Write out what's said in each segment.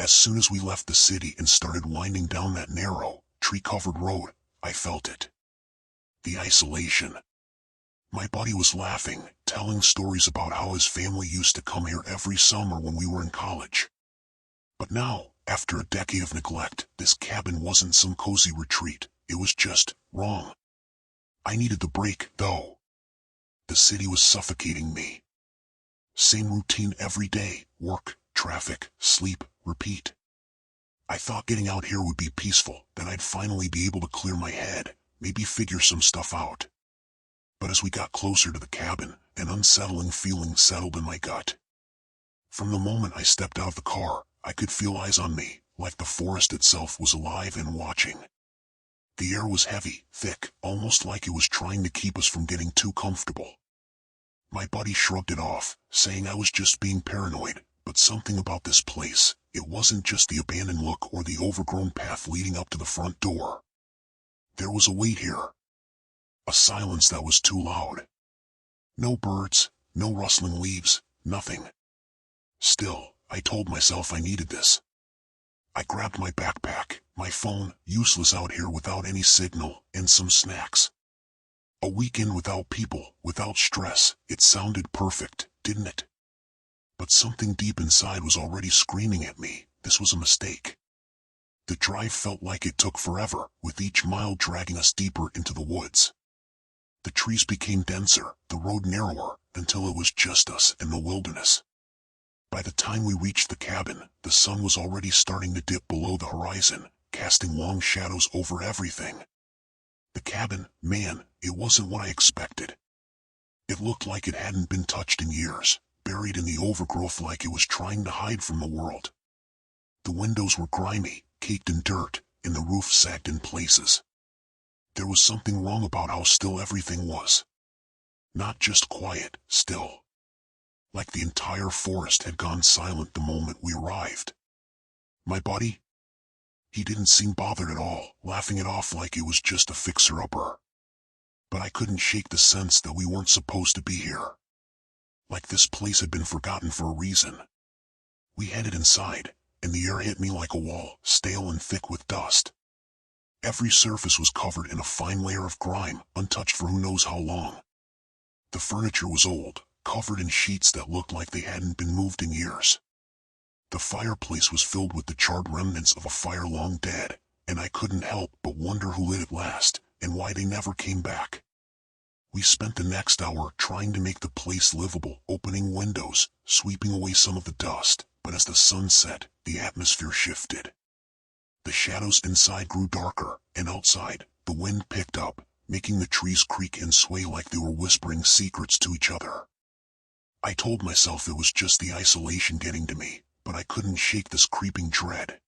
As soon as we left the city and started winding down that narrow, tree-covered road, I felt it. The isolation. My buddy was laughing, telling stories about how his family used to come here every summer when we were in college. But now, after a decade of neglect, this cabin wasn't some cozy retreat. It was just wrong. I needed the break, though. The city was suffocating me. Same routine every day: work, traffic, sleep, repeat. I thought getting out here would be peaceful, then I'd finally be able to clear my head, maybe figure some stuff out. But as we got closer to the cabin, an unsettling feeling settled in my gut. From the moment I stepped out of the car, I could feel eyes on me, like the forest itself was alive and watching. The air was heavy, thick, almost like it was trying to keep us from getting too comfortable. My buddy shrugged it off, saying I was just being paranoid, but something about this place, it wasn't just the abandoned look or the overgrown path leading up to the front door. There was a weight here. A silence that was too loud. No birds, no rustling leaves, nothing. Still, I told myself I needed this. I grabbed my backpack, my phone, useless out here without any signal, and some snacks. A weekend without people, without stress, it sounded perfect, didn't it? But something deep inside was already screaming at me. This was a mistake. The drive felt like it took forever, with each mile dragging us deeper into the woods. The trees became denser, the road narrower, until it was just us and the wilderness. By the time we reached the cabin, the sun was already starting to dip below the horizon, casting long shadows over everything. The cabin, man, it wasn't what I expected. It looked like it hadn't been touched in years, buried in the overgrowth like it was trying to hide from the world. The windows were grimy, caked in dirt, and the roof sagged in places. There was something wrong about how still everything was. Not just quiet, still. Like the entire forest had gone silent the moment we arrived. My buddy? He didn't seem bothered at all, laughing it off like it was just a fixer-upper. But I couldn't shake the sense that we weren't supposed to be here. Like this place had been forgotten for a reason. We headed inside, and the air hit me like a wall, stale and thick with dust. Every surface was covered in a fine layer of grime, untouched for who knows how long. The furniture was old, covered in sheets that looked like they hadn't been moved in years. The fireplace was filled with the charred remnants of a fire long dead, and I couldn't help but wonder who lit it last, and why they never came back. We spent the next hour trying to make the place livable, opening windows, sweeping away some of the dust, but as the sun set, the atmosphere shifted. The shadows inside grew darker, and outside, the wind picked up, making the trees creak and sway like they were whispering secrets to each other. I told myself it was just the isolation getting to me, but I couldn't shake this creeping dread.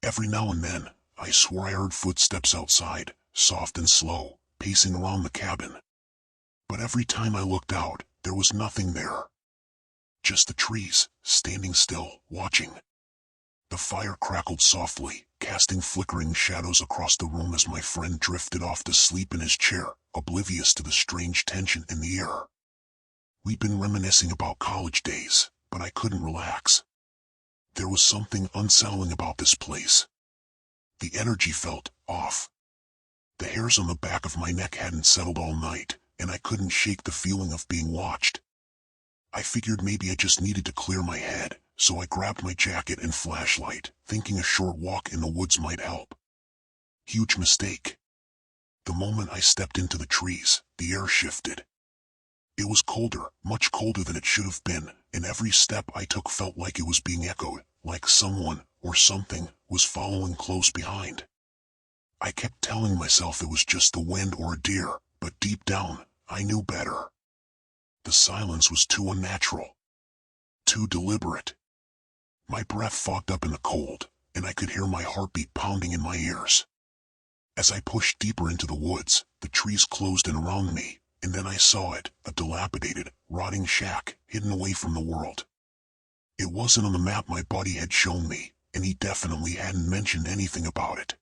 Every now and then, I swore I heard footsteps outside, soft and slow, pacing around the cabin. But every time I looked out, there was nothing there. Just the trees, standing still, watching. The fire crackled softly, casting flickering shadows across the room as my friend drifted off to sleep in his chair, oblivious to the strange tension in the air. We'd been reminiscing about college days, but I couldn't relax. There was something unsettling about this place. The energy felt off. The hairs on the back of my neck hadn't settled all night, and I couldn't shake the feeling of being watched. I figured maybe I just needed to clear my head, so I grabbed my jacket and flashlight, thinking a short walk in the woods might help. Huge mistake. The moment I stepped into the trees, the air shifted. It was colder, much colder than it should have been, and every step I took felt like it was being echoed, like someone, or something, was following close behind. I kept telling myself it was just the wind or a deer, but deep down, I knew better. The silence was too unnatural. Too deliberate. My breath fogged up in the cold, and I could hear my heartbeat pounding in my ears. As I pushed deeper into the woods, the trees closed in around me, and then I saw it, a dilapidated, rotting shack, hidden away from the world. It wasn't on the map my buddy had shown me, and he definitely hadn't mentioned anything about it.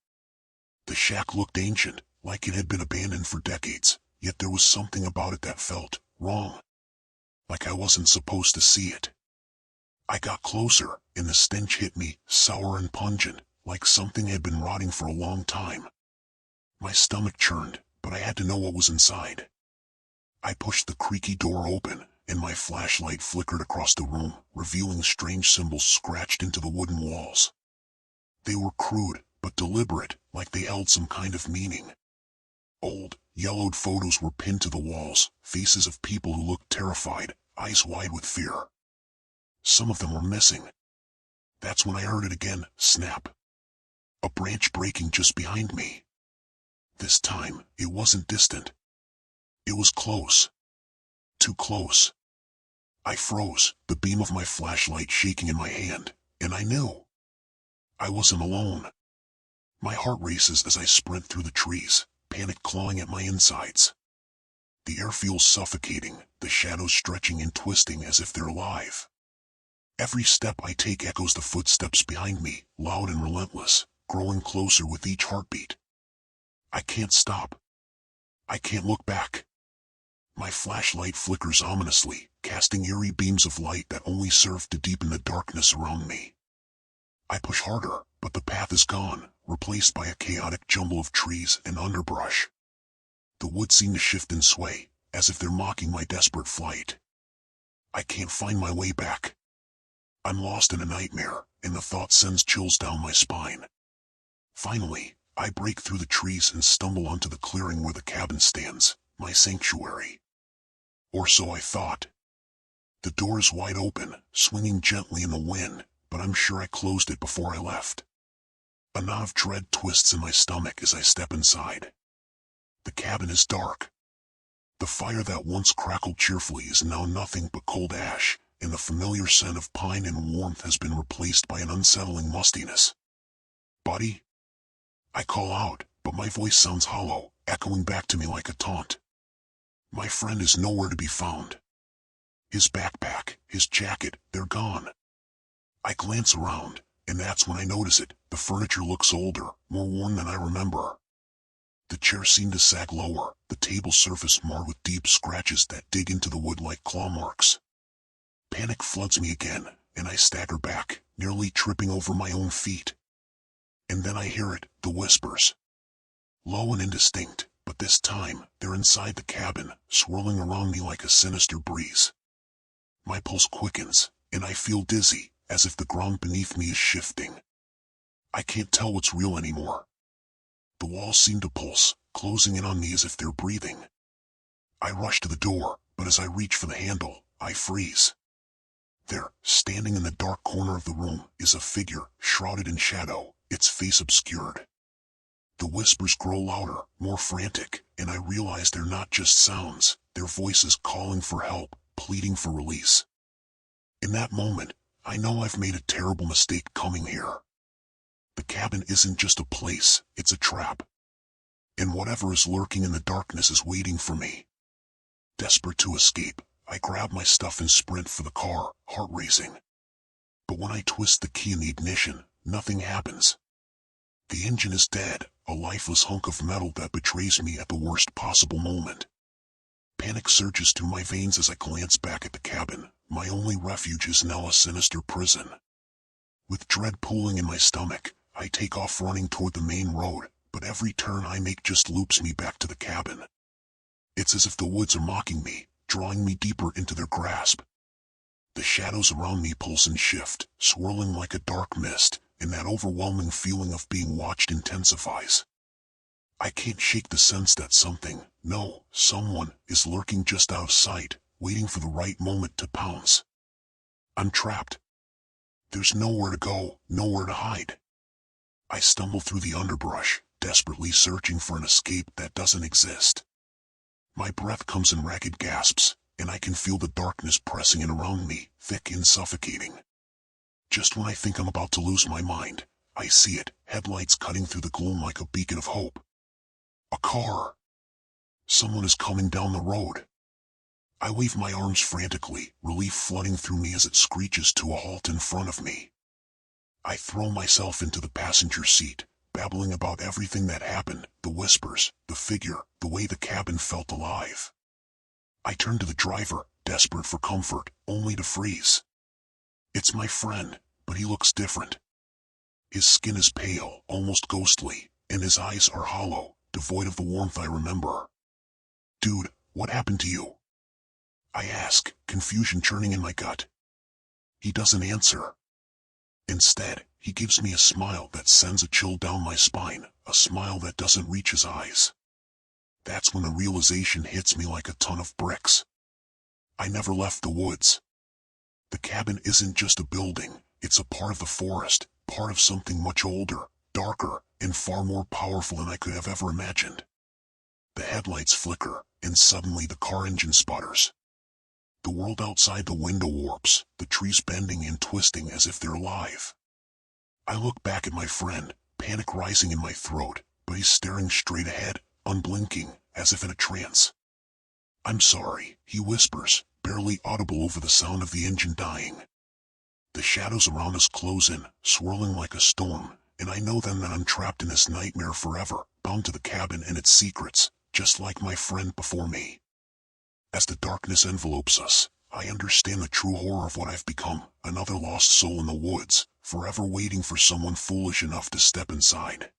The shack looked ancient, like it had been abandoned for decades, yet there was something about it that felt wrong. Like I wasn't supposed to see it. I got closer, and the stench hit me, sour and pungent, like something had been rotting for a long time. My stomach churned, but I had to know what was inside. I pushed the creaky door open, and my flashlight flickered across the room, revealing strange symbols scratched into the wooden walls. They were crude, but deliberate, like they held some kind of meaning. Old, yellowed photos were pinned to the walls, faces of people who looked terrified, eyes wide with fear. Some of them were missing. That's when I heard it again, snap. A branch breaking just behind me. This time, it wasn't distant. It was close. Too close. I froze, the beam of my flashlight shaking in my hand, and I knew. I wasn't alone. My heart races as I sprint through the trees, panic clawing at my insides. The air feels suffocating, the shadows stretching and twisting as if they're alive. Every step I take echoes the footsteps behind me, loud and relentless, growing closer with each heartbeat. I can't stop. I can't look back. My flashlight flickers ominously, casting eerie beams of light that only serve to deepen the darkness around me. I push harder, but the path is gone, replaced by a chaotic jumble of trees and underbrush. The woods seem to shift and sway, as if they're mocking my desperate flight. I can't find my way back. I'm lost in a nightmare, and the thought sends chills down my spine. Finally, I break through the trees and stumble onto the clearing where the cabin stands, my sanctuary. Or so I thought. The door is wide open, swinging gently in the wind, but I'm sure I closed it before I left. A knot of dread twists in my stomach as I step inside. The cabin is dark. The fire that once crackled cheerfully is now nothing but cold ash, and the familiar scent of pine and warmth has been replaced by an unsettling mustiness. "Buddy?" I call out, but my voice sounds hollow, echoing back to me like a taunt. My friend is nowhere to be found. His backpack, his jacket, they're gone. I glance around, and that's when I notice it. The furniture looks older, more worn than I remember. The chairs seem to sag lower, the table surface marred with deep scratches that dig into the wood like claw marks. Panic floods me again, and I stagger back, nearly tripping over my own feet. And then I hear it, the whispers. Low and indistinct, but this time, they're inside the cabin, swirling around me like a sinister breeze. My pulse quickens, and I feel dizzy, as if the ground beneath me is shifting. I can't tell what's real anymore. The walls seem to pulse, closing in on me as if they're breathing. I rush to the door, but as I reach for the handle, I freeze. There, standing in the dark corner of the room, is a figure, shrouded in shadow, its face obscured. The whispers grow louder, more frantic, and I realize they're not just sounds, they're voices calling for help, pleading for release. In that moment, I know I've made a terrible mistake coming here. The cabin isn't just a place, it's a trap. And whatever is lurking in the darkness is waiting for me. Desperate to escape, I grab my stuff and sprint for the car, heart racing. But when I twist the key in the ignition, nothing happens. The engine is dead, a lifeless hunk of metal that betrays me at the worst possible moment. Panic surges through my veins as I glance back at the cabin. My only refuge is now a sinister prison. With dread pooling in my stomach, I take off running toward the main road, but every turn I make just loops me back to the cabin. It's as if the woods are mocking me, drawing me deeper into their grasp. The shadows around me pulse and shift, swirling like a dark mist, and that overwhelming feeling of being watched intensifies. I can't shake the sense that something, no, someone, is lurking just out of sight, waiting for the right moment to pounce. I'm trapped. There's nowhere to go, nowhere to hide. I stumble through the underbrush, desperately searching for an escape that doesn't exist. My breath comes in ragged gasps, and I can feel the darkness pressing in around me, thick and suffocating. Just when I think I'm about to lose my mind, I see it, headlights cutting through the gloom like a beacon of hope. A car. Someone is coming down the road. I wave my arms frantically, relief flooding through me as it screeches to a halt in front of me. I throw myself into the passenger seat, babbling about everything that happened, the whispers, the figure, the way the cabin felt alive. I turn to the driver, desperate for comfort, only to freeze. It's my friend, but he looks different. His skin is pale, almost ghostly, and his eyes are hollow, devoid of the warmth I remember. Dude, what happened to you? I ask, confusion churning in my gut. He doesn't answer. Instead, he gives me a smile that sends a chill down my spine, a smile that doesn't reach his eyes. That's when the realization hits me like a ton of bricks. I never left the woods. The cabin isn't just a building, it's a part of the forest, part of something much older, darker, and far more powerful than I could have ever imagined. The headlights flicker, and suddenly the car engine sputters. The world outside the window warps, the trees bending and twisting as if they're alive. I look back at my friend, panic rising in my throat, but he's staring straight ahead, unblinking, as if in a trance. I'm sorry, he whispers, barely audible over the sound of the engine dying. The shadows around us close in, swirling like a storm, and I know then that I'm trapped in this nightmare forever, bound to the cabin and its secrets, just like my friend before me. As the darkness envelopes us, I understand the true horror of what I've become, another lost soul in the woods, forever waiting for someone foolish enough to step inside.